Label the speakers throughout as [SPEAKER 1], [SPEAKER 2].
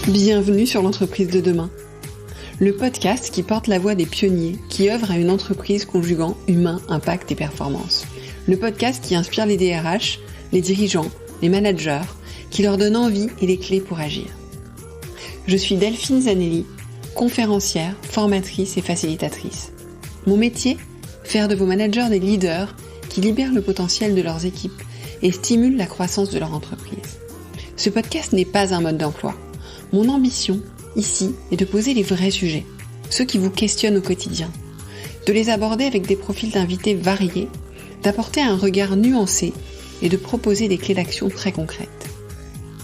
[SPEAKER 1] Bienvenue sur l'entreprise de demain, le podcast qui porte la voix des pionniers qui œuvrent à une entreprise conjuguant humain, impact et performance. Le podcast qui inspire les DRH, les dirigeants, les managers, qui leur donne envie et les clés pour agir. Je suis Delphine Zanelli, conférencière, formatrice et facilitatrice. Mon métier ? Faire de vos managers des leaders qui libèrent le potentiel de leurs équipes et stimulent la croissance de leur entreprise. Ce podcast n'est pas un mode d'emploi. Mon ambition, ici, est de poser les vrais sujets, ceux qui vous questionnent au quotidien, de les aborder avec des profils d'invités variés, d'apporter un regard nuancé et de proposer des clés d'action très concrètes.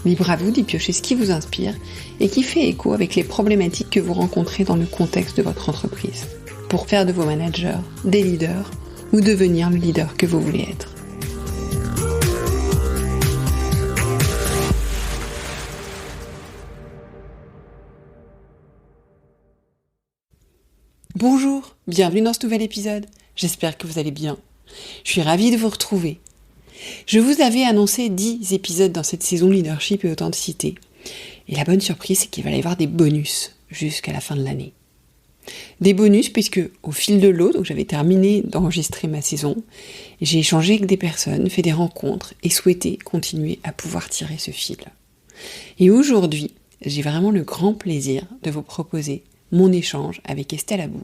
[SPEAKER 1] Libre à vous d'y piocher ce qui vous inspire et qui fait écho avec les problématiques que vous rencontrez dans le contexte de votre entreprise, pour faire de vos managers des leaders ou devenir le leader que vous voulez être. Bonjour, bienvenue dans ce nouvel épisode. J'espère que vous allez bien. Je suis ravie de vous retrouver. Je vous avais annoncé 10 épisodes dans cette saison Leadership et Authenticité. Et la bonne surprise, c'est qu'il va y avoir des bonus jusqu'à la fin de l'année. Des bonus puisque au fil de l'eau, donc j'avais terminé d'enregistrer ma saison, j'ai échangé avec des personnes, fait des rencontres et souhaité continuer à pouvoir tirer ce fil. Et aujourd'hui, j'ai vraiment le grand plaisir de vous proposer mon échange avec Estelle Abou.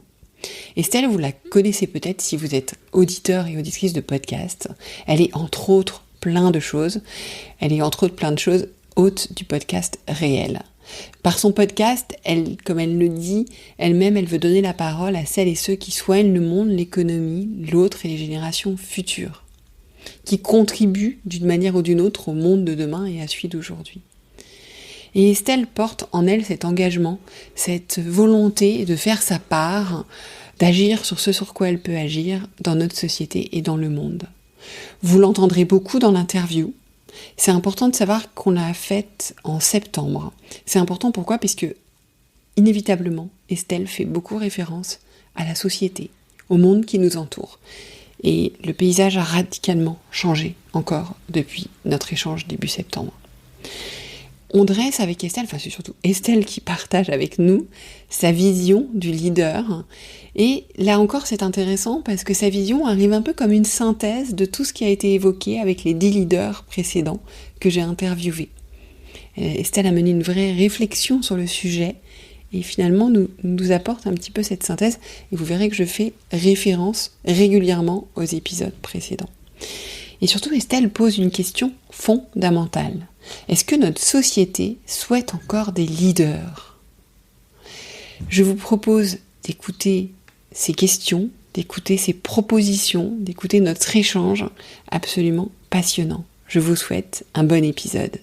[SPEAKER 1] Estelle, vous la connaissez peut-être si vous êtes auditeur et auditrice de podcast. Elle est entre autres plein de choses. Elle est entre autres plein de choses hôte du podcast Réel. Par son podcast, elle, comme elle le dit, elle-même, elle veut donner la parole à celles et ceux qui soignent le monde, l'économie, l'autre et les générations futures, qui contribuent d'une manière ou d'une autre au monde de demain et à celui d'aujourd'hui. Et Estelle porte en elle cet engagement, cette volonté de faire sa part, d'agir sur ce sur quoi elle peut agir dans notre société et dans le monde. Vous l'entendrez beaucoup dans l'interview. C'est important de savoir qu'on l'a faite en septembre. C'est important pourquoi ? Parce que, inévitablement, Estelle fait beaucoup référence à la société, au monde qui nous entoure. Et le paysage a radicalement changé encore depuis notre échange début septembre. On dresse avec Estelle, enfin c'est surtout Estelle qui partage avec nous sa vision du leader. Et là encore c'est intéressant parce que sa vision arrive un peu comme une synthèse de tout ce qui a été évoqué avec les 10 leaders précédents que j'ai interviewés. Estelle a mené une vraie réflexion sur le sujet et finalement nous apporte un petit peu cette synthèse et vous verrez que je fais référence régulièrement aux épisodes précédents. Et surtout Estelle pose une question fondamentale. Est-ce que notre société souhaite encore des leaders ? Je vous propose d'écouter ces questions, d'écouter ces propositions, d'écouter notre échange absolument passionnant. Je vous souhaite un bon épisode.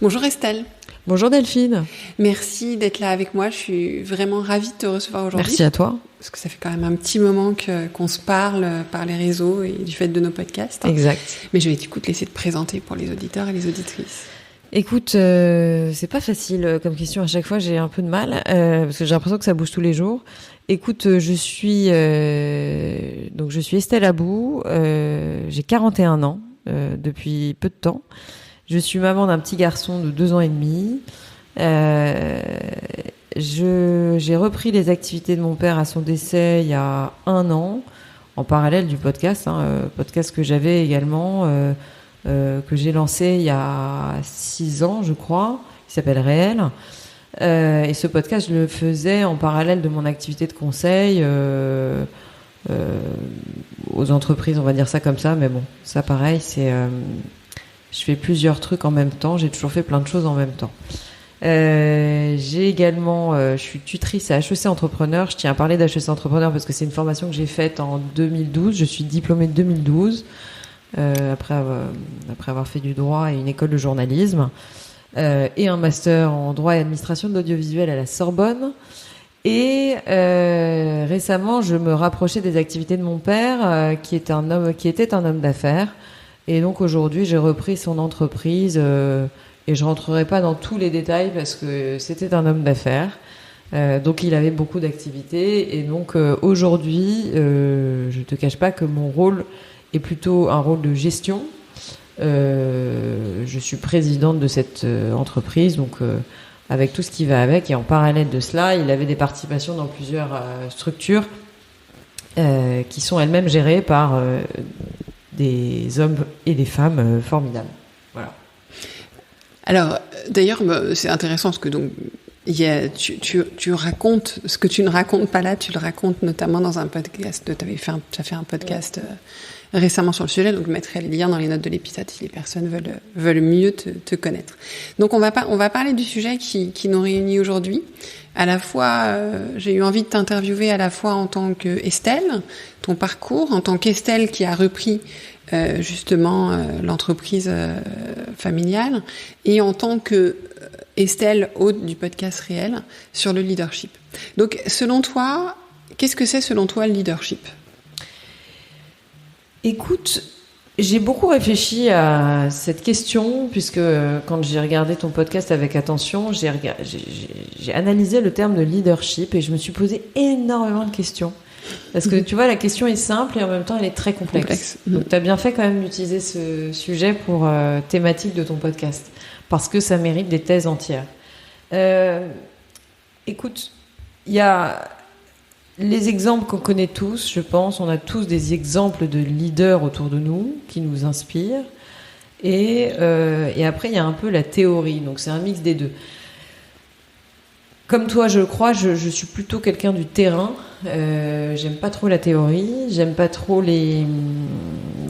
[SPEAKER 1] Bonjour Estelle.
[SPEAKER 2] Bonjour Delphine.
[SPEAKER 1] Merci d'être là avec moi, je suis vraiment ravie de te recevoir aujourd'hui.
[SPEAKER 2] Merci à toi.
[SPEAKER 1] Parce que ça fait quand même un petit moment qu'on se parle par les réseaux et du fait de nos podcasts.
[SPEAKER 2] Exact.
[SPEAKER 1] Mais je vais du coup te laisser te présenter pour les auditeurs et les auditrices.
[SPEAKER 2] Écoute, c'est pas facile comme question, à chaque fois j'ai un peu de mal, parce que j'ai l'impression que ça bouge tous les jours. Écoute, je suis Estelle Abou, j'ai 41 ans depuis peu de temps. Je suis maman d'un petit garçon de 2 ans et demi. J'ai repris les activités de mon père à son décès il y a 1 an, en parallèle du podcast, podcast que j'avais également, que j'ai lancé il y a 6 ans, je crois, qui s'appelle Réel. Et ce podcast, je le faisais en parallèle de mon activité de conseil aux entreprises, on va dire ça comme ça, mais bon, ça pareil, je fais plusieurs trucs en même temps, j'ai toujours fait plein de choses en même temps. J'ai également, je suis tutrice à HEC Entrepreneur. Je tiens à parler d'HEC Entrepreneur parce que c'est une formation que j'ai faite en 2012. Je suis diplômée de 2012 après avoir fait du droit et une école de journalisme et un master en droit et administration de l'audiovisuel à la Sorbonne. Et récemment, je me rapprochais des activités de mon père, qui était un homme d'affaires. Et donc aujourd'hui, j'ai repris son entreprise. Et je rentrerai pas dans tous les détails parce que c'était un homme d'affaires. Donc il avait beaucoup d'activités. Et donc aujourd'hui, je te cache pas que mon rôle est plutôt un rôle de gestion. Je suis présidente de cette entreprise, donc avec tout ce qui va avec. Et en parallèle de cela, il avait des participations dans plusieurs structures qui sont elles-mêmes gérées par des hommes et des femmes formidables. Voilà.
[SPEAKER 1] Alors, d'ailleurs, c'est intéressant parce que donc, tu racontes ce que tu ne racontes pas là, tu le racontes notamment dans un podcast. Tu as fait un podcast récemment sur le sujet, donc je mettrai les liens dans les notes de l'épisode si les personnes veulent mieux te connaître. Donc on va parler du sujet qui nous réunit aujourd'hui. À la fois, j'ai eu envie de t'interviewer à la fois en tant qu'Estelle, ton parcours, en tant qu'Estelle qui a repris justement l'entreprise familiale, et en tant que Estelle, hôte du podcast Réel, sur le leadership. Donc, selon toi, qu'est-ce que c'est selon toi le leadership ?
[SPEAKER 2] Écoute, j'ai beaucoup réfléchi à cette question, puisque quand j'ai regardé ton podcast avec attention, j'ai analysé le terme de leadership et je me suis posé énormément de questions. Parce que tu vois, la question est simple et en même temps elle est très complexe. Donc tu as bien fait quand même d'utiliser ce sujet pour thématique de ton podcast, parce que ça mérite des thèses entières. Écoute, il y a les exemples qu'on connaît tous, je pense. On a tous des exemples de leaders autour de nous qui nous inspirent. Et après, il y a un peu la théorie. Donc c'est un mix des deux. Comme toi, je le crois, je suis plutôt quelqu'un du terrain. J'aime pas trop la théorie, j'aime pas trop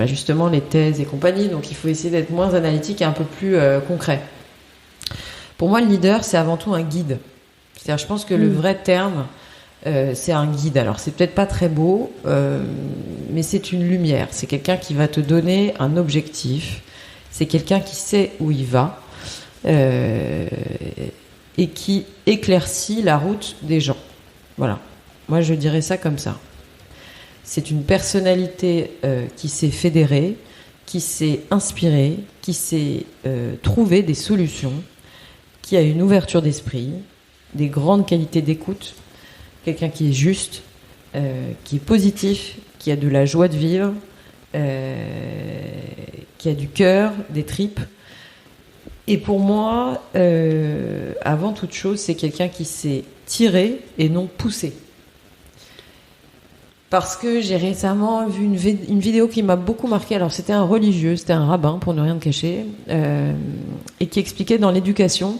[SPEAKER 2] justement les thèses et compagnie. Donc il faut essayer d'être moins analytique et un peu plus concret. Pour moi, le leader, c'est avant tout un guide. C'est-à-dire, je pense que le vrai terme, c'est un guide. Alors c'est peut-être pas très beau, mais c'est une lumière. C'est quelqu'un qui va te donner un objectif. C'est quelqu'un qui sait où il va. Et qui éclaircit la route des gens. Voilà. Moi, je dirais ça comme ça. C'est une personnalité qui s'est fédérée, qui s'est inspirée, qui s'est trouver des solutions, qui a une ouverture d'esprit, des grandes qualités d'écoute, quelqu'un qui est juste, qui est positif, qui a de la joie de vivre, qui a du cœur, des tripes. Et pour moi, avant toute chose, c'est quelqu'un qui s'est tiré et non poussé. Parce que j'ai récemment vu une vidéo qui m'a beaucoup marquée. Alors c'était un religieux, c'était un rabbin, pour ne rien te cacher, et qui expliquait dans l'éducation,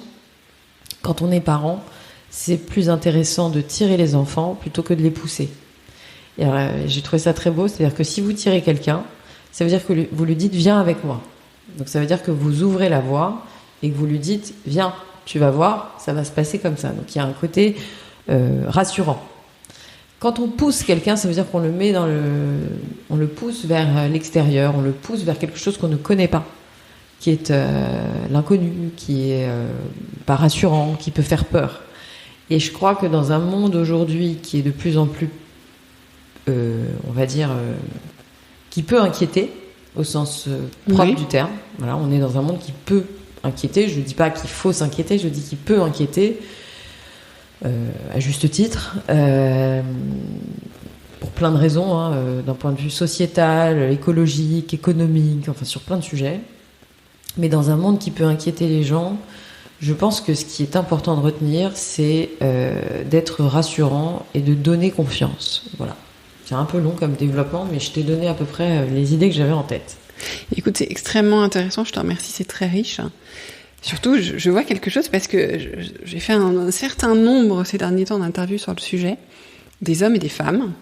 [SPEAKER 2] quand on est parent, c'est plus intéressant de tirer les enfants plutôt que de les pousser. Et alors, j'ai trouvé ça très beau, c'est-à-dire que si vous tirez quelqu'un, ça veut dire que vous lui dites « viens avec moi ». Donc ça veut dire que vous ouvrez la voie et que vous lui dites « viens, tu vas voir, ça va se passer comme ça ». Donc il y a un côté rassurant. Quand on pousse quelqu'un, ça veut dire qu'on le met on le pousse vers l'extérieur, on le pousse vers quelque chose qu'on ne connaît pas, qui est l'inconnu, qui est pas rassurant, qui peut faire peur. Et je crois que dans un monde aujourd'hui qui est de plus en plus, on va dire, qui peut inquiéter, au sens propre du terme. Voilà, on est dans un monde qui peut inquiéter. Je ne dis pas qu'il faut s'inquiéter, je dis qu'il peut inquiéter, à juste titre, pour plein de raisons, d'un point de vue sociétal, écologique, économique, enfin sur plein de sujets. Mais dans un monde qui peut inquiéter les gens, je pense que ce qui est important de retenir, c'est d'être rassurant et de donner confiance. Voilà. C'est un peu long comme développement, mais je t'ai donné à peu près les idées que j'avais en tête.
[SPEAKER 1] Écoute, c'est extrêmement intéressant, je te remercie, c'est très riche. Surtout, je vois quelque chose parce que j'ai fait un certain nombre ces derniers temps d'interviews sur le sujet, des hommes et des femmes.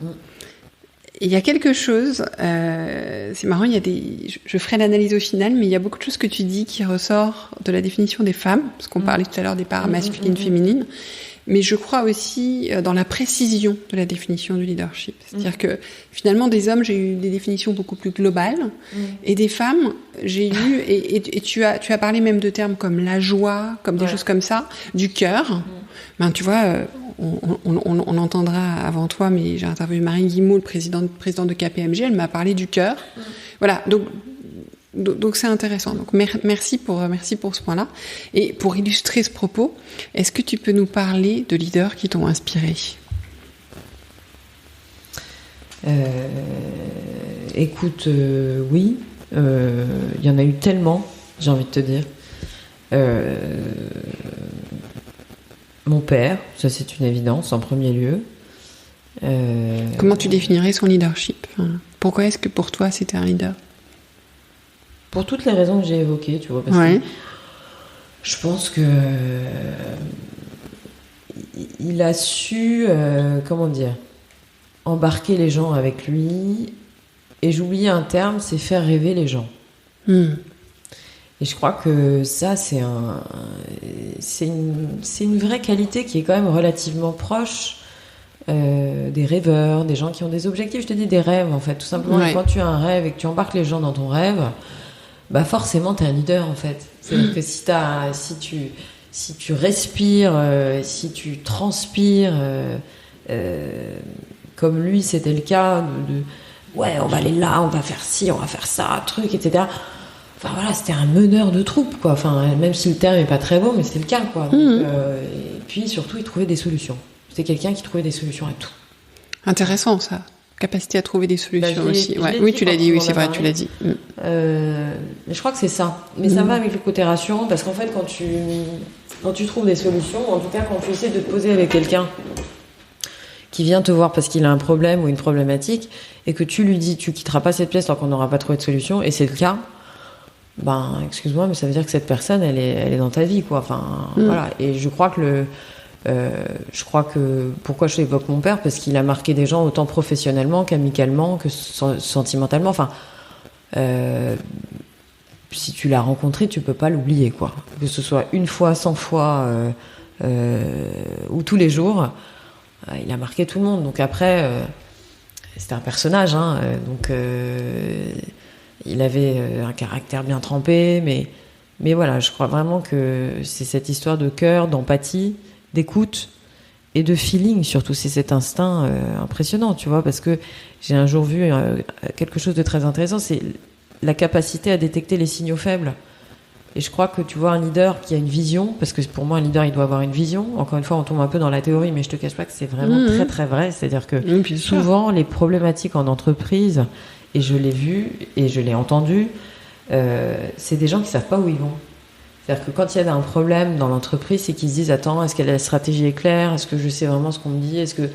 [SPEAKER 1] Et il y a quelque chose, c'est marrant, je ferai l'analyse au final, mais il y a beaucoup de choses que tu dis qui ressort de la définition des femmes, parce qu'on parlait tout à l'heure des parts masculines, féminines. Mais je crois aussi dans la précision de la définition du leadership. C'est-à-dire que finalement, des hommes, j'ai eu des définitions beaucoup plus globales, et des femmes, j'ai eu, et tu as parlé même de termes comme la joie, comme des choses comme ça, du cœur. Ben, tu vois, on entendra avant toi, mais j'ai interviewé Marine Guillemot, le président de KPMG, elle m'a parlé du cœur. Voilà, donc c'est intéressant. Donc merci pour ce point-là. Et pour illustrer ce propos, est-ce que tu peux nous parler de leaders qui t'ont inspiré ?
[SPEAKER 2] Écoute, oui. Il y en a eu tellement, j'ai envie de te dire. Mon père, ça c'est une évidence en premier lieu.
[SPEAKER 1] Comment tu définirais son leadership? Pourquoi est-ce que pour toi c'était un leader?
[SPEAKER 2] Pour toutes les raisons que j'ai évoquées, tu vois. Parce que je pense que il a su, comment dire, embarquer les gens avec lui. Et j'oubliais un terme, c'est faire rêver les gens. Et je crois que ça, c'est une vraie qualité qui est quand même relativement proche des rêveurs, des gens qui ont des objectifs. Je te dis des rêves, en fait, tout simplement. Et quand tu as un rêve et que tu embarques les gens dans ton rêve, bah forcément, t'es un leader, en fait. C'est-à-dire que si tu respires, si tu transpires, comme lui, c'était le cas, ouais, on va aller là, on va faire ci, on va faire ça, truc, etc. Enfin voilà, c'était un meneur de troupe, quoi. Enfin, même si le terme est pas très beau, mais c'était le cas, quoi. Donc, et puis surtout, il trouvait des solutions. C'était quelqu'un qui trouvait des solutions à tout.
[SPEAKER 1] Intéressant, ça. Capacité à trouver des solutions aussi. Oui, tu l'as dit, oui, c'est vrai, tu l'as dit.
[SPEAKER 2] Mais je crois que c'est ça. Mais ça va avec le côté rassurant, parce qu'en fait, quand tu trouves des solutions, en tout cas, quand tu essaies de te poser avec quelqu'un qui vient te voir parce qu'il a un problème ou une problématique, et que tu lui dis, tu quitteras pas cette pièce tant qu'on n'aura pas trouvé de solution, et c'est le cas, ben, excuse-moi, mais ça veut dire que cette personne, elle est dans ta vie, quoi. Enfin, voilà. Et je crois que pourquoi je évoque mon père, parce qu'il a marqué des gens autant professionnellement qu'amicalement, que sentimentalement. Enfin, si tu l'as rencontré, tu peux pas l'oublier, quoi. Que ce soit une fois, 100 fois, ou tous les jours, il a marqué tout le monde. Donc après, c'était un personnage, hein. Donc il avait un caractère bien trempé, mais voilà, je crois vraiment que c'est cette histoire de cœur, d'empathie, d'écoute et de feeling, surtout. C'est cet instinct impressionnant, tu vois, parce que j'ai un jour vu quelque chose de très intéressant, c'est la capacité à détecter les signaux faibles. Et je crois que, tu vois, un leader qui a une vision, parce que pour moi un leader il doit avoir une vision, encore une fois on tombe un peu dans la théorie, mais je te cache pas que c'est vraiment très très vrai, c'est-à-dire que souvent les problématiques en entreprise, et je l'ai vu et je l'ai entendu, c'est des gens qui savent pas où ils vont. C'est-à-dire que quand il y a un problème dans l'entreprise, c'est qu'ils se disent, attends, est-ce que la stratégie est claire, est-ce que je sais vraiment ce qu'on me dit, est-ce que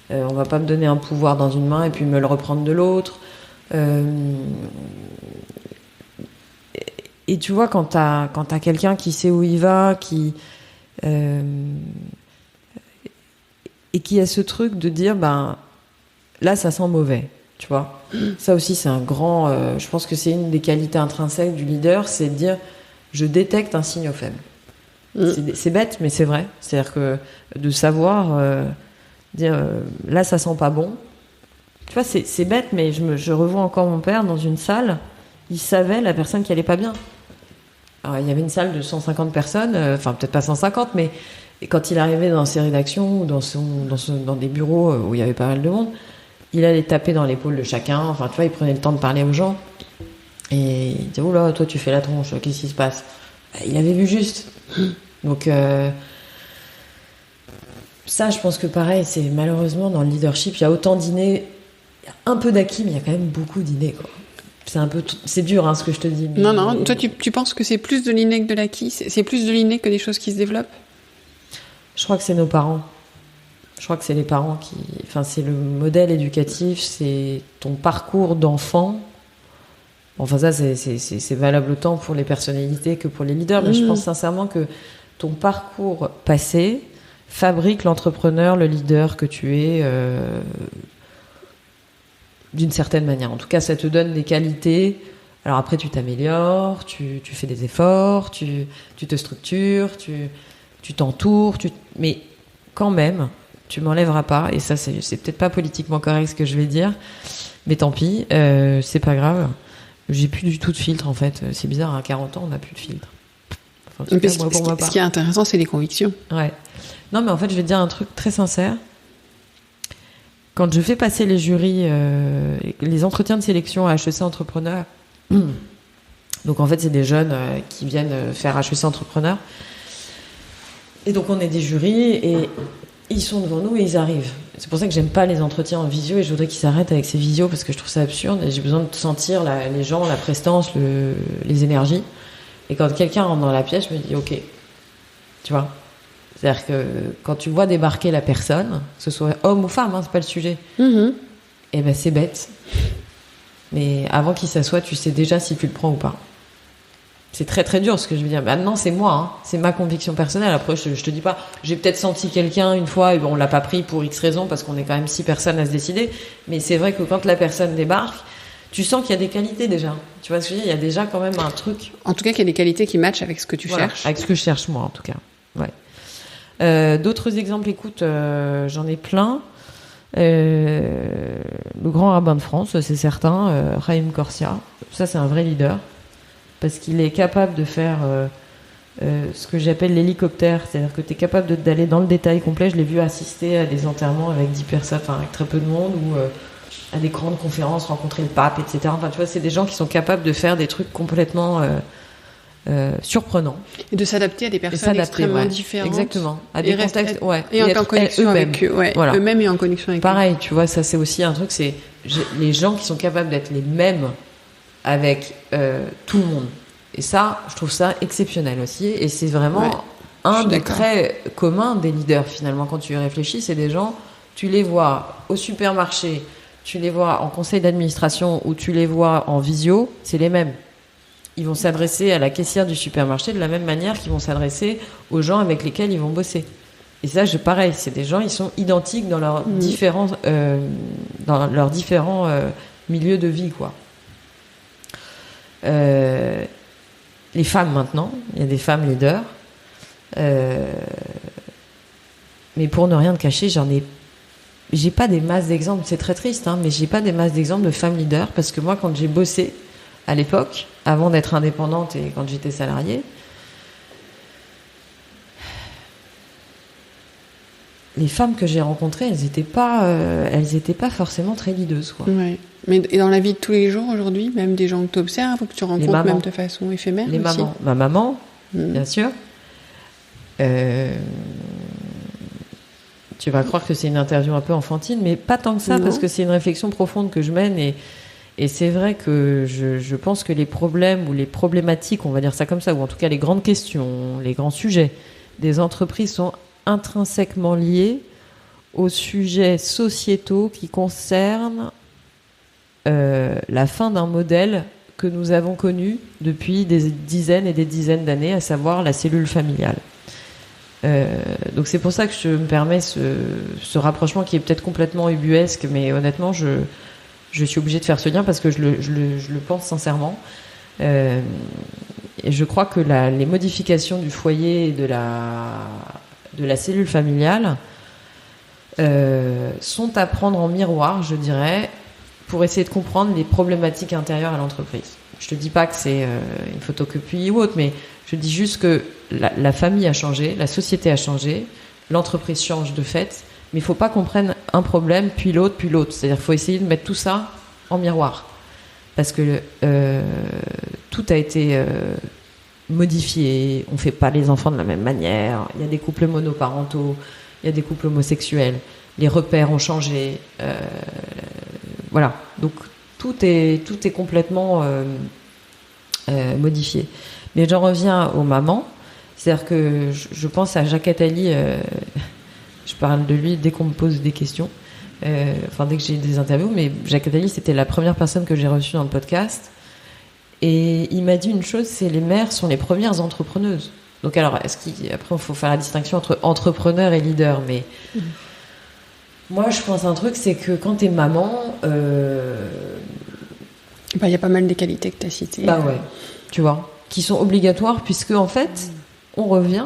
[SPEAKER 2] on va pas me donner un pouvoir dans une main et puis me le reprendre de l'autre. Et tu vois, quand t'as quelqu'un qui sait où il va, et qui a ce truc de dire, ben là ça sent mauvais, tu vois. Ça aussi c'est un grand, je pense que c'est une des qualités intrinsèques du leader, c'est de dire, je détecte un signe faible. C'est bête, mais c'est vrai. C'est-à-dire que de savoir dire, là ça sent pas bon. Tu vois, c'est bête, mais je revois encore mon père dans une salle, il savait la personne qui allait pas bien. Alors, il y avait une salle de 150 personnes, enfin peut-être pas 150, mais quand il arrivait dans ses rédactions ou dans des bureaux où il y avait pas mal de monde, il allait taper dans l'épaule de chacun. Enfin, tu vois, il prenait le temps de parler aux gens. Et il disait, oula, toi tu fais la tronche, qu'est-ce qui se passe? Il avait vu juste. Donc, ça, je pense que pareil, c'est malheureusement dans le leadership, il y a autant d'innés, il y a un peu d'acquis, mais il y a quand même beaucoup d'innés, quoi. C'est dur, hein, ce que je te dis. Mais...
[SPEAKER 1] Non, toi tu penses que c'est plus de l'inné que de l'acquis? C'est plus de l'inné que des choses qui se développent?
[SPEAKER 2] Je crois que c'est nos parents. Je crois que c'est les parents qui... Enfin, c'est le modèle éducatif, c'est ton parcours d'enfant. Enfin, ça, c'est valable autant pour les personnalités que pour les leaders, mais je pense sincèrement que ton parcours passé fabrique l'entrepreneur, le leader que tu es... d'une certaine manière. En tout cas, ça te donne des qualités. Alors après, tu t'améliores, tu fais des efforts, tu te structures, tu t'entoures, mais quand même, tu m'enlèveras pas, et ça, c'est peut-être pas politiquement correct ce que je vais dire, mais tant pis, c'est pas grave. J'ai plus du tout de filtre, en fait. C'est bizarre, à 40 ans, on n'a plus de filtre. Enfin, en tout cas,
[SPEAKER 1] ce qui est intéressant, c'est les convictions.
[SPEAKER 2] Ouais. Non, mais en fait, je vais te dire un truc très sincère. Quand je fais passer les jurys, les entretiens de sélection à HEC Entrepreneur, donc en fait c'est des jeunes qui viennent faire HEC Entrepreneur, et donc on est des jurys, et ils sont devant nous et ils arrivent. C'est pour ça que j'aime pas les entretiens en visio et je voudrais qu'ils s'arrêtent avec ces visios parce que je trouve ça absurde et j'ai besoin de sentir les gens, la prestance, les énergies. Et quand quelqu'un rentre dans la pièce, je me dis ok, tu vois. C'est-à-dire que quand tu vois débarquer la personne, que ce soit homme ou femme, c'est pas le sujet, et ben c'est bête. Mais avant qu'il s'assoie, tu sais déjà si tu le prends ou pas. C'est très très dur ce que je veux dire. Maintenant, c'est moi, c'est ma conviction personnelle. Après, je te dis pas, j'ai peut-être senti quelqu'un une fois et on l'a pas pris pour X raisons parce qu'on est quand même 6 personnes à se décider. Mais c'est vrai que quand la personne débarque, tu sens qu'il y a des qualités déjà. Tu vois ce que je veux dire ? Il y a déjà quand même un truc.
[SPEAKER 1] En tout cas, qu'il y a des qualités qui matchent avec ce que tu cherches.
[SPEAKER 2] Avec ce que je cherche moi, en tout cas. Ouais. D'autres exemples, écoute, j'en ai plein. Le grand rabbin de France, c'est certain, Chaim Corsia. Ça, c'est un vrai leader. Parce qu'il est capable de faire ce que j'appelle l'hélicoptère, c'est-à-dire que tu es capable d'aller dans le détail complet. Je l'ai vu assister à des enterrements avec 10 personnes, enfin avec très peu de monde, ou à des grandes conférences, rencontrer le pape, etc. Enfin, tu vois, c'est des gens qui sont capables de faire des trucs complètement surprenants. Et
[SPEAKER 1] de s'adapter à des personnes extrêmement différentes.
[SPEAKER 2] Exactement. À des contextes,
[SPEAKER 1] et en connexion avec eux. Voilà. Eux-mêmes et en connexion avec eux.
[SPEAKER 2] Pareil, tu vois, ça c'est aussi un truc, c'est les gens qui sont capables d'être les mêmes avec tout le monde. Et ça, je trouve ça exceptionnel aussi. Et c'est vraiment un des traits communs des leaders, finalement, quand tu y réfléchis. C'est des gens, tu les vois au supermarché, tu les vois en conseil d'administration ou tu les vois en visio, c'est les mêmes. Ils vont s'adresser à la caissière du supermarché de la même manière qu'ils vont s'adresser aux gens avec lesquels ils vont bosser. Et ça, pareil, c'est des gens, ils sont identiques dans leurs différents milieux de vie, quoi. Les femmes maintenant, il y a des femmes leaders, mais pour ne rien te cacher, j'ai pas des masses d'exemples, c'est très triste, mais j'ai pas des masses d'exemples de femmes leaders parce que moi, quand j'ai bossé à l'époque, avant d'être indépendante et quand j'étais salariée, les femmes que j'ai rencontrées, elles étaient pas forcément très leadeuses, quoi.
[SPEAKER 1] Ouais. Mais et dans la vie de tous les jours aujourd'hui, même des gens que tu observes ou que tu rencontres même de façon éphémère
[SPEAKER 2] les
[SPEAKER 1] aussi.
[SPEAKER 2] mamans. Ma maman, bien sûr. Tu vas croire que c'est une interview un peu enfantine, mais pas tant que ça, parce que c'est une réflexion profonde que je mène et c'est vrai que je pense que les problèmes ou les problématiques, on va dire ça comme ça, ou en tout cas les grandes questions, les grands sujets des entreprises sont intrinsèquement liés aux sujets sociétaux qui concernent la fin d'un modèle que nous avons connu depuis des dizaines et des dizaines d'années, à savoir la cellule familiale. Donc c'est pour ça que je me permets ce rapprochement qui est peut-être complètement ubuesque, mais honnêtement, je suis obligée de faire ce lien parce que je le pense sincèrement. Et je crois que les modifications du foyer et de la cellule familiale sont à prendre en miroir, je dirais, pour essayer de comprendre les problématiques intérieures à l'entreprise. Je te dis pas que c'est une photocopie ou autre, mais je dis juste que la famille a changé, la société a changé, l'entreprise change de fait, mais il faut pas qu'on prenne un problème, puis l'autre. C'est-à-dire qu'il faut essayer de mettre tout ça en miroir. Parce que tout a été modifié, on fait pas les enfants de la même manière, il y a des couples monoparentaux, il y a des couples homosexuels, les repères ont changé, voilà, donc tout est complètement modifié. Mais j'en reviens aux mamans, c'est-à-dire que je pense à Jacques Attali, je parle de lui dès qu'on me pose des questions, dès que j'ai des interviews, mais Jacques Attali, c'était la première personne que j'ai reçue dans le podcast, et il m'a dit une chose, c'est les mères sont les premières entrepreneuses. Donc alors, après il faut faire la distinction entre entrepreneur et leader, mais moi je pense un truc, c'est que quand t'es maman,
[SPEAKER 1] il y a pas mal des qualités que t'as citées.
[SPEAKER 2] Bah ouais, tu vois, qui sont obligatoires puisque en fait, on revient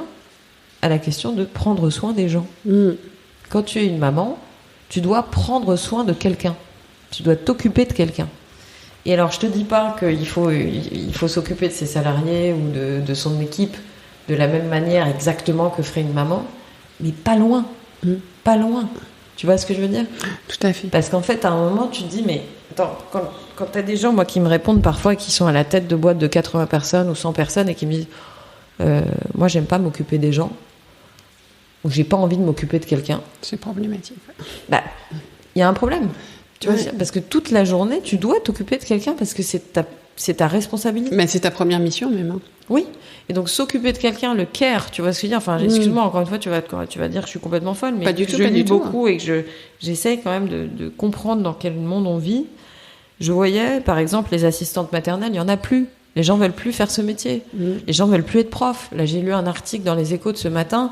[SPEAKER 2] à la question de prendre soin des gens. Quand tu es une maman, tu dois prendre soin de quelqu'un, tu dois t'occuper de quelqu'un. Et alors je te dis pas qu'il faut s'occuper de ses salariés ou de son équipe de la même manière exactement que ferait une maman, mais pas loin, pas loin. Tu vois ce que je veux dire ?
[SPEAKER 1] Tout à fait.
[SPEAKER 2] Parce qu'en fait, à un moment, tu te dis, mais attends, quand t'as des gens, moi, qui me répondent parfois, qui sont à la tête de boîtes de 80 personnes ou 100 personnes et qui me disent, moi, j'aime pas m'occuper des gens. ou j'ai pas envie de m'occuper de quelqu'un.
[SPEAKER 1] C'est problématique.
[SPEAKER 2] Bah, il y a un problème. Tu vois,
[SPEAKER 1] Ouais.
[SPEAKER 2] parce que toute la journée, tu dois t'occuper de quelqu'un parce que c'est ta responsabilité.
[SPEAKER 1] Mais c'est ta première mission même. Hein.
[SPEAKER 2] Oui. Et donc s'occuper de quelqu'un, le care, tu vois ce que je veux dire. Enfin, excuse-moi, encore une fois, tu vas dire que je suis complètement folle, mais
[SPEAKER 1] Pas du tout,
[SPEAKER 2] je
[SPEAKER 1] pas
[SPEAKER 2] lis
[SPEAKER 1] du tout,
[SPEAKER 2] beaucoup et que j'essaye quand même de comprendre dans quel monde on vit. Je voyais, par exemple, les assistantes maternelles, il y en a plus. Les gens veulent plus faire ce métier. Les gens veulent plus être profs. Là, j'ai lu un article dans les Échos de ce matin.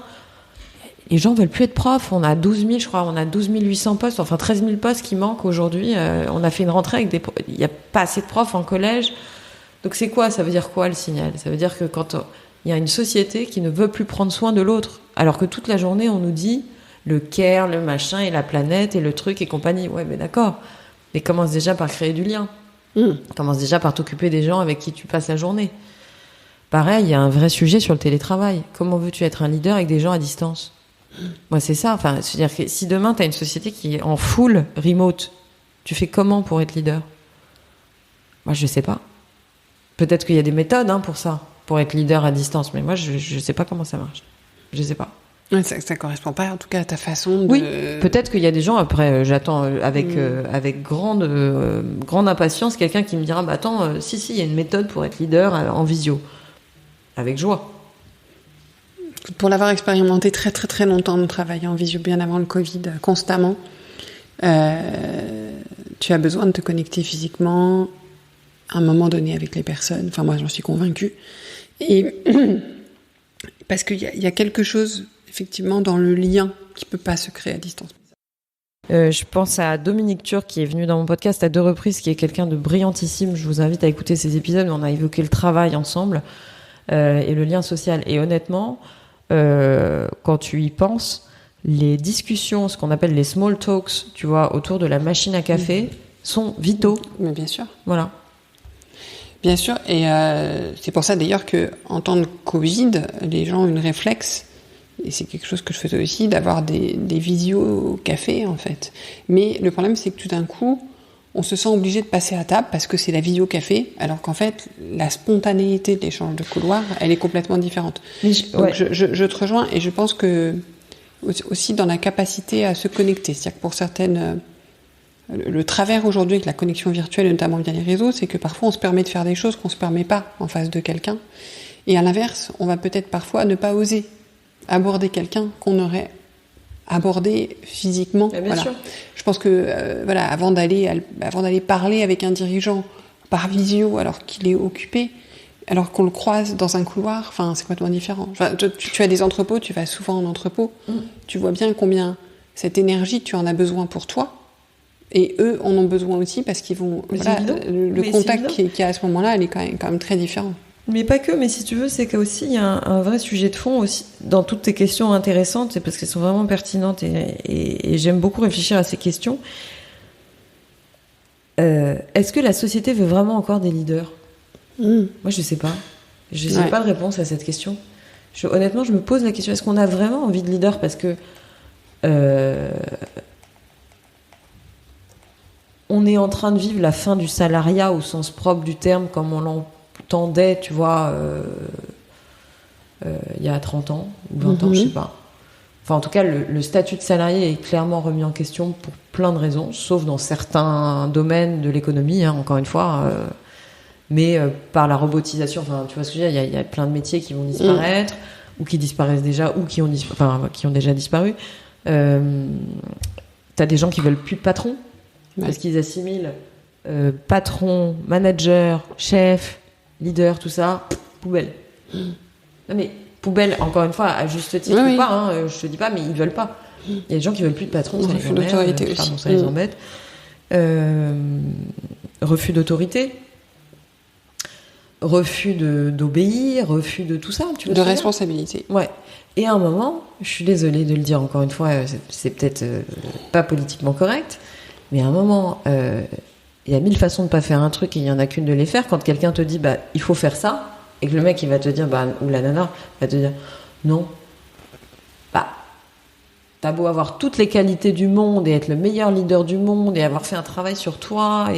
[SPEAKER 2] Les gens veulent plus être profs. On a 12 000, je crois, on a 12 800 postes, enfin 13 000 postes qui manquent aujourd'hui. On a fait une rentrée avec il n'y a pas assez de profs en collège. Donc c'est quoi? Ça veut dire quoi le signal? Ça veut dire que quand il y a une société qui ne veut plus prendre soin de l'autre, alors que toute la journée on nous dit le care, le machin et la planète et le truc et compagnie. Ouais, mais d'accord. Mais commence déjà par créer du lien. Commence déjà par t'occuper des gens avec qui tu passes la journée. Pareil, il y a un vrai sujet sur le télétravail. Comment veux-tu être un leader avec des gens à distance? Moi, c'est ça. Enfin, c'est-à-dire que si demain, tu as une société qui est en full remote, tu fais comment pour être leader? Moi, je sais pas. Peut-être qu'il y a des méthodes pour ça, pour être leader à distance. Mais moi, je sais pas comment ça marche. Je sais pas.
[SPEAKER 1] Ouais, ça correspond pas, en tout cas, à ta façon de...
[SPEAKER 2] Oui, peut-être qu'il y a des gens, après, j'attends avec grande impatience, quelqu'un qui me dira, bah attends, si, il y a une méthode pour être leader en visio. Avec joie.
[SPEAKER 1] Pour l'avoir expérimenté très très très longtemps de travailler en visio, bien avant le Covid, constamment, tu as besoin de te connecter physiquement à un moment donné avec les personnes. Enfin, moi, j'en suis convaincue. Et parce qu'il y a quelque chose, effectivement, dans le lien qui peut pas se créer à distance.
[SPEAKER 2] Je pense à Dominique Turc qui est venu dans mon podcast à 2 reprises, qui est quelqu'un de brillantissime. Je vous invite à écouter ses épisodes. On a évoqué le travail ensemble et le lien social. Et honnêtement, quand tu y penses, les discussions, ce qu'on appelle les small talks, tu vois, autour de la machine à café, sont vitaux.
[SPEAKER 1] Mais bien sûr.
[SPEAKER 2] Voilà.
[SPEAKER 1] Bien sûr, et c'est pour ça d'ailleurs qu'en temps de Covid, les gens ont une réflexe, et c'est quelque chose que je faisais aussi, d'avoir des visios au café en fait. Mais le problème c'est que tout d'un coup, on se sent obligé de passer à table parce que c'est la visio café, alors qu'en fait, la spontanéité de l'échange de couloir, elle est complètement différente. Donc je te rejoins, et je pense que aussi dans la capacité à se connecter, c'est-à-dire que pour certaines... Le travers aujourd'hui avec la connexion virtuelle, notamment via les réseaux, c'est que parfois on se permet de faire des choses qu'on se permet pas en face de quelqu'un. Et à l'inverse, on va peut-être parfois ne pas oser aborder quelqu'un qu'on aurait abordé physiquement.
[SPEAKER 2] Bien
[SPEAKER 1] voilà.
[SPEAKER 2] sûr.
[SPEAKER 1] Je pense que avant d'aller parler avec un dirigeant par visio alors qu'il est occupé, alors qu'on le croise dans un couloir, enfin c'est complètement différent. Enfin, tu as des entrepôts, tu vas souvent en entrepôt, tu vois bien combien cette énergie tu en as besoin pour toi. Et eux en ont besoin aussi parce qu'ils vont... le contact qu'il y a à ce moment-là, elle est quand même très différent.
[SPEAKER 2] Mais pas que, mais si tu veux, c'est qu'aussi il y a un vrai sujet de fond aussi dans toutes tes questions intéressantes, c'est parce qu'elles sont vraiment pertinentes et j'aime beaucoup réfléchir à ces questions. Est-ce que la société veut vraiment encore des leaders? Moi, je sais pas. Je n'ai pas de réponse à cette question. Honnêtement, je me pose la question, est-ce qu'on a vraiment envie de leaders? Parce que on est en train de vivre la fin du salariat au sens propre du terme, comme on l'entendait, tu vois, il y a 30 ans, ou 20 ans, je sais pas. Enfin, en tout cas, le statut de salarié est clairement remis en question pour plein de raisons, sauf dans certains domaines de l'économie, encore une fois. Mais par la robotisation, enfin, tu vois ce que je veux dire, il y a plein de métiers qui vont disparaître, ou qui disparaissent déjà, ou qui ont déjà disparu. T'as des gens qui veulent plus de patron. Parce qu'ils assimilent patron, manager, chef, leader, tout ça, poubelle. Non mais poubelle, encore une fois, à juste titre ou pas, je te dis pas, mais ils veulent pas. Il y a des gens qui veulent plus de patron, ça les emmène, ça les embête. Refus d'autorité, refus d'obéir, refus de tout ça. Tu vois
[SPEAKER 1] de responsabilité.
[SPEAKER 2] Ouais. Et à un moment, je suis désolée de le dire encore une fois, c'est peut-être pas politiquement correct, mais à un moment, il y a 1000 façons de pas faire un truc et il y en a qu'une de les faire. Quand quelqu'un te dit, bah, il faut faire ça, et que le mec, il va te dire, bah, ou la nana, va te dire, non. Bah, t'as beau avoir toutes les qualités du monde et être le meilleur leader du monde et avoir fait un travail sur toi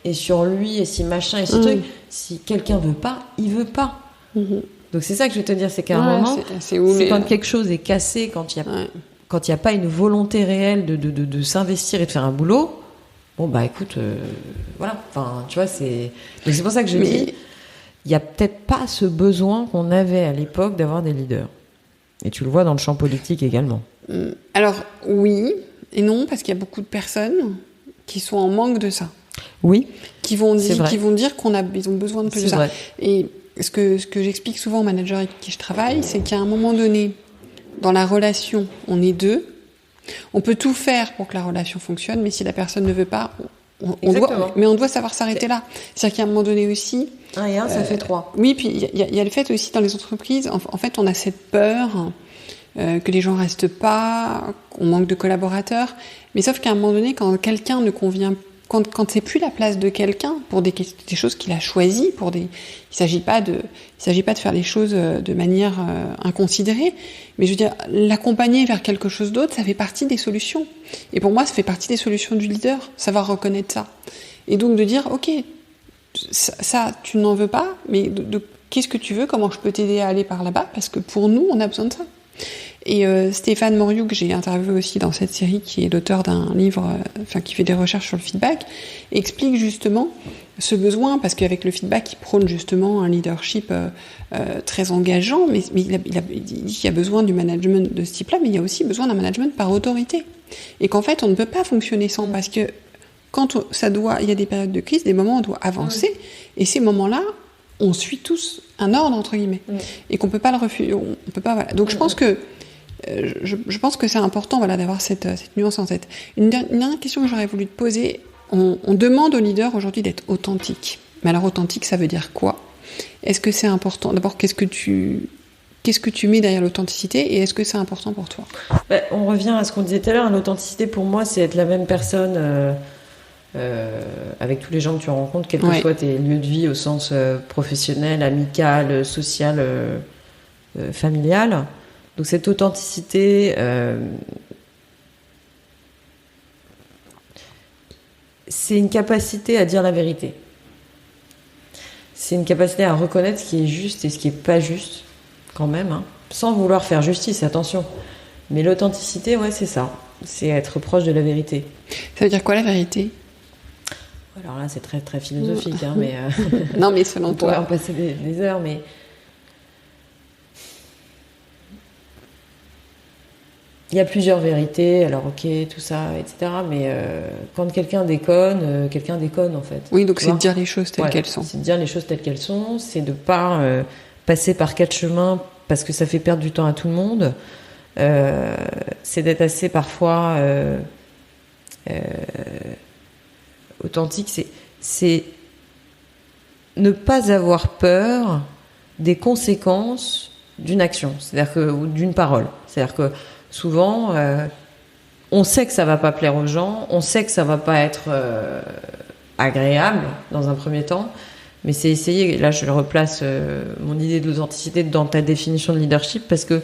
[SPEAKER 2] et sur lui et si machin et si truc, si quelqu'un veut pas, il veut pas. Donc c'est ça que je veux te dire, c'est qu'à un moment, c'est quand quelque chose est cassé, quand il y a pas une volonté réelle de s'investir et de faire un boulot. Bon bah écoute, voilà. Enfin, tu vois, donc c'est pour ça que je dis, il y a peut-être pas ce besoin qu'on avait à l'époque d'avoir des leaders. Et tu le vois dans le champ politique également.
[SPEAKER 1] Alors oui et non, parce qu'il y a beaucoup de personnes qui sont en manque de ça.
[SPEAKER 2] Oui.
[SPEAKER 1] Qui vont dire ils ont besoin de plus de ça. Et ce que j'explique souvent aux managers avec qui je travaille, c'est qu'à un moment donné, dans la relation, on est deux. On peut tout faire pour que la relation fonctionne, mais si la personne ne veut pas, on doit savoir s'arrêter là. C'est-à-dire qu'à un moment donné aussi...
[SPEAKER 2] 1 et 1, ça fait 3.
[SPEAKER 1] Oui, puis il y a le fait aussi dans les entreprises, en fait, on a cette peur que les gens restent pas, qu'on manque de collaborateurs. Mais sauf qu'à un moment donné, quand quelqu'un ne convient pas, quand c'est plus la place de quelqu'un pour des choses qu'il a choisies, il s'agit pas de faire les choses de manière inconsidérée, mais je veux dire, l'accompagner vers quelque chose d'autre, ça fait partie des solutions. Et pour moi, ça fait partie des solutions du leader, savoir reconnaître ça. Et donc de dire, ok, ça tu n'en veux pas, mais qu'est-ce que tu veux, comment je peux t'aider à aller par là-bas, parce que pour nous, on a besoin de ça. Et Stéphane Moriou, que j'ai interviewé aussi dans cette série, qui est l'auteur d'un livre, qui fait des recherches sur le feedback, explique justement ce besoin, parce qu'avec le feedback, il prône justement un leadership très engageant, mais il dit qu'il y a besoin du management de ce type-là, mais il y a aussi besoin d'un management par autorité. Et qu'en fait, on ne peut pas fonctionner sans, parce que quand il y a des périodes de crise, des moments où on doit avancer, et ces moments-là, on suit tous un ordre, entre guillemets, et qu'on peut pas le refuser, on peut pas, voilà. Donc je pense que c'est important, voilà, d'avoir cette nuance en tête. Une dernière question que j'aurais voulu te poser, on demande aux leaders aujourd'hui d'être authentiques. Mais alors authentique, ça veut dire quoi ? Est-ce que c'est important ? D'abord, qu'est-ce que tu mets derrière l'authenticité, et est-ce que c'est important pour toi ?
[SPEAKER 2] On revient à ce qu'on disait tout à l'heure, l'authenticité pour moi, c'est être la même personne avec tous les gens que tu rencontres, quels que soient tes lieux de vie au sens professionnel, amical, social, familial. Donc cette authenticité, c'est une capacité à dire la vérité. C'est une capacité à reconnaître ce qui est juste et ce qui n'est pas juste, quand même, hein, sans vouloir faire justice, attention. Mais l'authenticité, c'est ça. C'est être proche de la vérité.
[SPEAKER 1] Ça veut dire quoi, la vérité ?
[SPEAKER 2] Alors là, c'est très, très philosophique, hein, mais...
[SPEAKER 1] non, mais selon toi...
[SPEAKER 2] On pourrait en passer des heures, mais... Il y a plusieurs vérités, alors ok, tout ça, etc. Mais quand quelqu'un déconne en fait.
[SPEAKER 1] Oui, donc c'est de dire les choses telles qu'elles sont.
[SPEAKER 2] C'est de dire les choses telles qu'elles sont, c'est de ne pas passer par 4 chemins parce que ça fait perdre du temps à tout le monde. C'est d'être assez parfois authentique, c'est ne pas avoir peur des conséquences d'une action, c'est-à-dire ou d'une parole. C'est-à-dire que souvent, on sait que ça va pas plaire aux gens, on sait que ça va pas être agréable dans un premier temps, mais c'est essayer, là je replace mon idée de l'authenticité dans ta définition de leadership, parce que,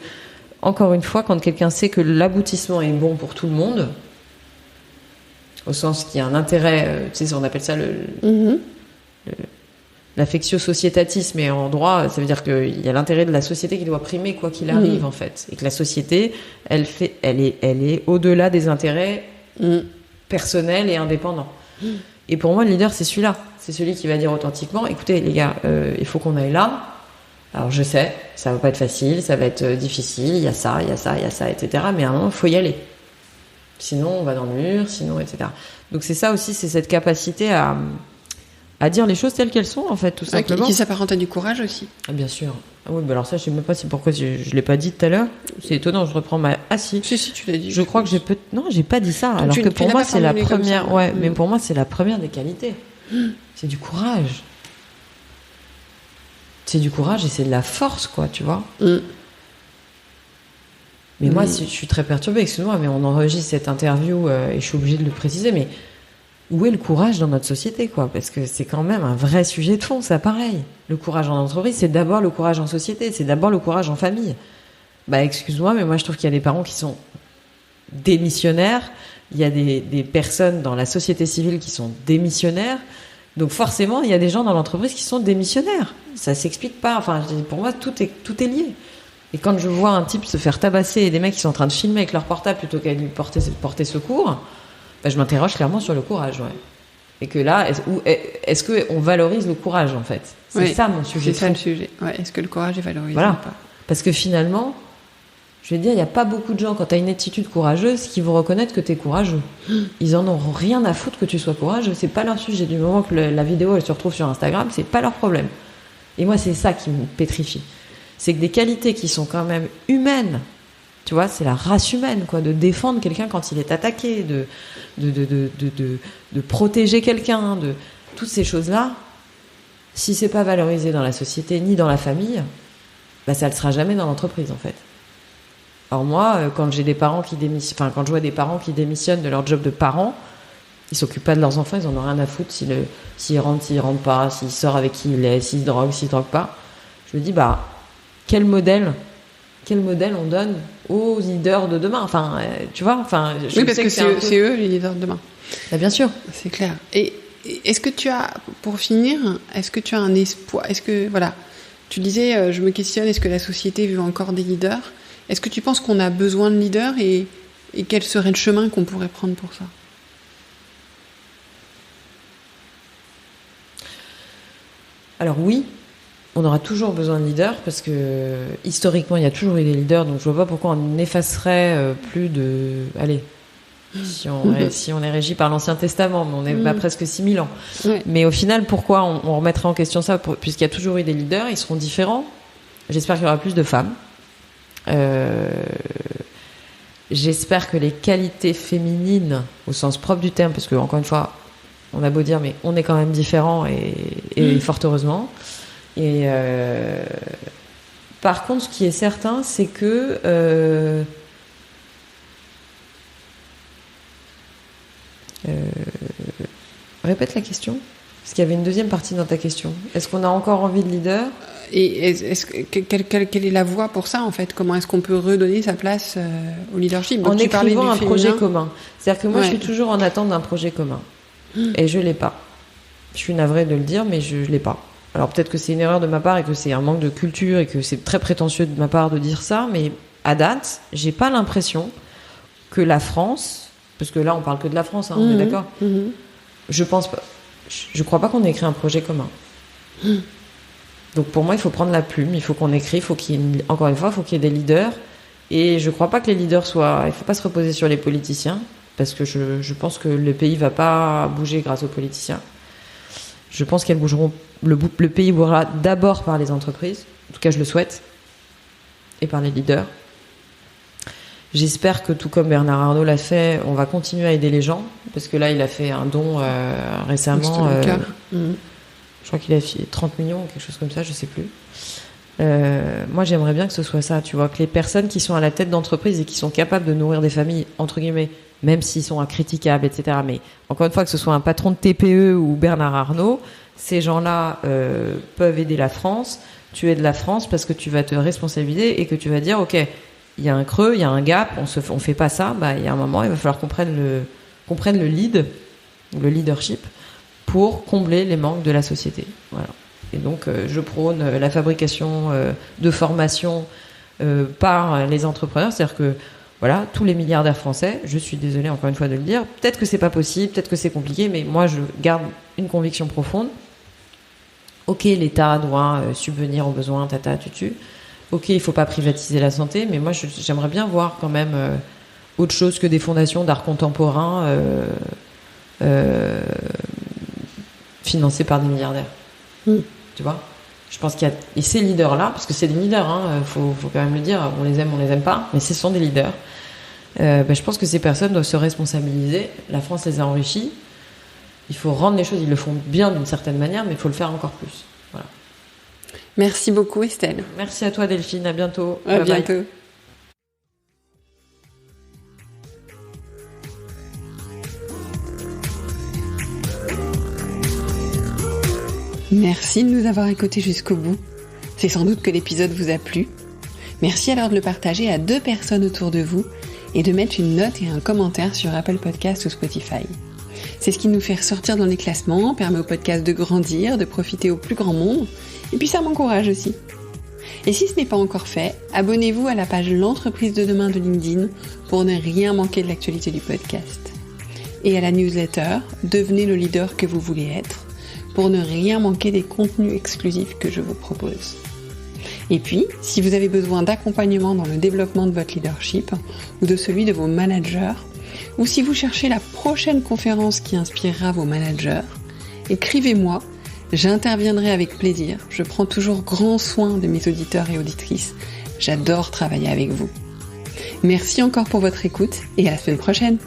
[SPEAKER 2] encore une fois, quand quelqu'un sait que l'aboutissement est bon pour tout le monde, au sens qu'il y a un intérêt, tu sais, on appelle ça l'affectio societatis, mais en droit, ça veut dire qu'il y a l'intérêt de la société qui doit primer quoi qu'il arrive, en fait. Et que la société, elle est au-delà des intérêts personnels et indépendants. Et pour moi, le leader, c'est celui-là. C'est celui qui va dire authentiquement, écoutez, les gars, il faut qu'on aille là. Alors, je sais, ça va pas être facile, ça va être difficile, il y a ça, etc. Mais à un moment, il faut y aller. Sinon, on va dans le mur, sinon, etc. Donc, c'est ça aussi, c'est cette capacité à dire les choses telles qu'elles sont, en fait, tout simplement.
[SPEAKER 1] Qui s'apparente à du courage aussi.
[SPEAKER 2] Ah, bien sûr. Ah oui, alors ça, je sais même pas pourquoi je l'ai pas dit tout à l'heure. C'est étonnant, je reprends ma... Ah si.
[SPEAKER 1] Si, tu l'as dit.
[SPEAKER 2] Je crois que Non, j'ai pas dit ça. Alors que pour moi, c'est la première... Ça, ouais, mais pour moi, c'est la première des qualités. C'est du courage. C'est du courage et c'est de la force, quoi, tu vois. Mais moi, je suis très perturbée, excuse-moi, mais on enregistre cette interview et je suis obligée de le préciser, mais où est le courage dans notre société, quoi ? Parce que c'est quand même un vrai sujet de fond, ça, pareil. Le courage en entreprise, c'est d'abord le courage en société, c'est d'abord le courage en famille. Bah, excuse-moi, mais moi, je trouve qu'il y a des parents qui sont démissionnaires, il y a des personnes dans la société civile qui sont démissionnaires, Donc forcément, il y a des gens dans l'entreprise qui sont démissionnaires. Ça s'explique pas. Enfin, pour moi, tout est lié. Et quand je vois un type se faire tabasser et des mecs qui sont en train de filmer avec leur portable plutôt qu'à lui porter secours, je m'interroge clairement sur le courage, ouais. Et que là, est-ce qu'on valorise le courage, en fait ? C'est ça mon sujet.
[SPEAKER 1] C'est ça le sujet. Ouais, est-ce que le courage est valorisé
[SPEAKER 2] ou
[SPEAKER 1] pas ?
[SPEAKER 2] Parce que finalement, je vais dire, il n'y a pas beaucoup de gens, quand tu as une attitude courageuse, qui vont reconnaître que tu es courageux. Ils en ont rien à foutre que tu sois courageux. C'est pas leur sujet. Du moment que la vidéo elle se retrouve sur Instagram, c'est pas leur problème. Et moi, c'est ça qui me pétrifie. C'est que des qualités qui sont quand même humaines, tu vois, c'est la race humaine, quoi, de défendre quelqu'un quand il est attaqué, de protéger quelqu'un, de toutes ces choses-là. Si c'est pas valorisé dans la société ni dans la famille, ça le sera jamais dans l'entreprise, en fait. Alors moi, quand j'ai des parents qui démissionnent, quand je vois des parents qui démissionnent de leur job de parents, ils s'occupent pas de leurs enfants, ils en ont rien à foutre s'il rentre pas, s'il sort avec qui il est, s'il se drogue pas. Je me dis, quel modèle on donne aux leaders de demain. Enfin, tu vois. Enfin,
[SPEAKER 1] oui, parce que c'est eux les leaders de demain.
[SPEAKER 2] Bien sûr.
[SPEAKER 1] C'est clair. Et est-ce que tu as, pour finir, un espoir ? Est-ce que, voilà, tu disais, je me questionne, est-ce que la société veut encore des leaders ? Est-ce que tu penses qu'on a besoin de leaders et quel serait le chemin qu'on pourrait prendre pour ça ?
[SPEAKER 2] Alors oui, on aura toujours besoin de leaders parce que historiquement il y a toujours eu des leaders, donc je vois pas pourquoi on effacerait plus de... Allez, si on est régi par l'Ancien Testament, mais on est pas presque 6000 ans. Ouais. Mais au final, pourquoi on remettrait en question ça ? Puisqu'il y a toujours eu des leaders, ils seront différents. J'espère qu'il y aura plus de femmes. J'espère que les qualités féminines, au sens propre du terme, parce que encore une fois, on a beau dire, mais on est quand même différents et fort heureusement. Et par contre, ce qui est certain, c'est que répète la question, parce qu'il y avait une deuxième partie dans ta question. Est-ce qu'on a encore envie de leader ?
[SPEAKER 1] Et quelle est la voie pour ça, en fait ? Comment est-ce qu'on peut redonner sa place au leadership ? Donc,
[SPEAKER 2] en écrivant un projet commun. C'est-à-dire que moi, je suis toujours en attente d'un projet commun. Et je l'ai pas. Je suis navrée de le dire, mais je l'ai pas. Alors peut-être que c'est une erreur de ma part et que c'est un manque de culture et que c'est très prétentieux de ma part de dire ça, mais à date, j'ai pas l'impression que la France, parce que là on parle que de la France, on est d'accord ? Je pense pas. Je crois pas qu'on ait écrit un projet commun. Donc pour moi, il faut prendre la plume, il faut qu'on écrit, encore une fois, il faut qu'il y ait des leaders. Et je crois pas que les leaders soient... Il faut pas se reposer sur les politiciens, parce que je pense que le pays va pas bouger grâce aux politiciens. Je pense qu'elles bougeront... Le pays bougera d'abord par les entreprises, en tout cas je le souhaite, et par les leaders. J'espère que tout comme Bernard Arnault l'a fait, on va continuer à aider les gens, parce que là il a fait un don récemment, je crois qu'il a fait 30 millions ou quelque chose comme ça, je sais plus. Moi j'aimerais bien que ce soit ça, tu vois, que les personnes qui sont à la tête d'entreprise et qui sont capables de nourrir des familles, entre guillemets, même s'ils sont incritiquables, etc. Mais encore une fois, que ce soit un patron de TPE ou Bernard Arnault, ces gens-là peuvent aider la France. Tu aides la France parce que tu vas te responsabiliser et que tu vas dire, ok, il y a un creux, il y a un gap, on fait pas ça. Il y a un moment, il va falloir qu'on prenne le leadership pour combler les manques de la société. Voilà. Et donc, je prône la fabrication de formations par les entrepreneurs, c'est-à-dire que voilà, tous les milliardaires français, je suis désolée encore une fois de le dire, peut-être que c'est pas possible, peut-être que c'est compliqué, mais moi je garde une conviction profonde. Ok, l'État doit subvenir aux besoins, tutu. Ok, il faut pas privatiser la santé, mais moi j'aimerais bien voir quand même autre chose que des fondations d'art contemporain financées par des milliardaires. Tu vois ? Je pense qu'il y a... Et ces leaders-là, parce que c'est des leaders, faut quand même le dire, on les aime pas, mais ce sont des leaders. Je pense que ces personnes doivent se responsabiliser. La France les a enrichis. Il faut rendre les choses, ils le font bien d'une certaine manière, mais il faut le faire encore plus. Voilà.
[SPEAKER 1] Merci beaucoup Estelle.
[SPEAKER 2] Merci à toi Delphine, à bientôt.
[SPEAKER 1] À bientôt. Merci de nous avoir écoutés jusqu'au bout. C'est sans doute que l'épisode vous a plu. Merci alors de le partager à 2 personnes autour de vous et de mettre une note et un commentaire sur Apple Podcast ou Spotify. C'est ce qui nous fait ressortir dans les classements, permet au podcast de grandir, de profiter au plus grand nombre, et puis ça m'encourage aussi. Et si ce n'est pas encore fait, abonnez-vous à la page L'entreprise de demain de LinkedIn pour ne rien manquer de l'actualité du podcast. Et à la newsletter, devenez le leader que vous voulez être pour ne rien manquer des contenus exclusifs que je vous propose. Et puis, si vous avez besoin d'accompagnement dans le développement de votre leadership ou de celui de vos managers, ou si vous cherchez la prochaine conférence qui inspirera vos managers, écrivez-moi, j'interviendrai avec plaisir. Je prends toujours grand soin de mes auditeurs et auditrices. J'adore travailler avec vous. Merci encore pour votre écoute et à la semaine prochaine.